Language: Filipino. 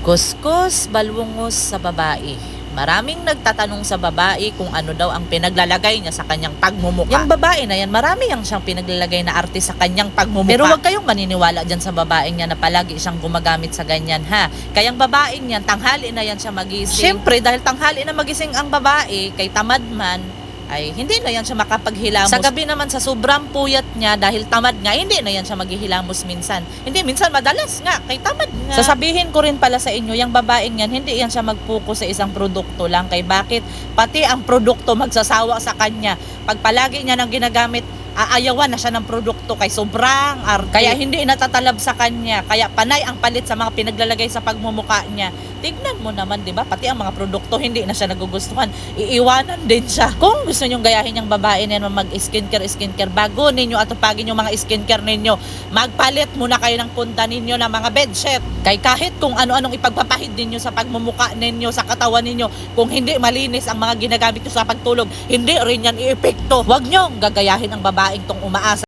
Kuskus, balungos sa babae. Maraming nagtatanong sa babae kung ano daw ang pinaglalagay niya sa kanyang pagmumukha. Yung babae na yan, marami yang siyang pinaglalagay na arte sa kanyang pagmumukha. Pero wag kayong maniniwala dyan sa babaeng yan na palagi siyang gumagamit sa ganyan, ha? Kayang babaeng yan, tanghali na yan siya magising. Siyempre, dahil tanghali na magising ang babae, kay tamad man, ay hindi na yan siya makapaghilamos. Sa gabi naman sa sobrang puyat niya dahil tamad nga, hindi na yan siya maghihilamos minsan. Hindi, minsan madalas nga, kay tamad nga. Sasabihin ko rin pala sa inyo, yung babaeng yan, hindi yan siya mag-focus sa isang produkto lang. Kay bakit? Pati ang produkto magsasawa sa kanya. Pag palagi niya nang ginagamit, aayawan na siya ng produkto kay sobrang arte. Kaya hindi natatalab sa kanya. Kaya panay ang palit sa mga pinaglalagay sa pagmumukha niya. Tignan mo naman, di ba? Pati ang mga produkto hindi na siya nagugustuhan. Iiwanan din siya. Kung gusto nyong gayahin yung babae na mag-skincare, bago ninyo atupagin yung mga skincare ninyo, magpalit muna kayo ng punta ninyo ng mga bedsheet. Kay kahit kung ano-anong ipagpapahid ninyo sa pagmumukha ninyo, sa katawan ninyo, kung hindi malinis ang mga ginagamit nyo sa pagtulog, hindi rin yan i-epekto. Huwag nyong gagayahin ang babaeng tong umaasa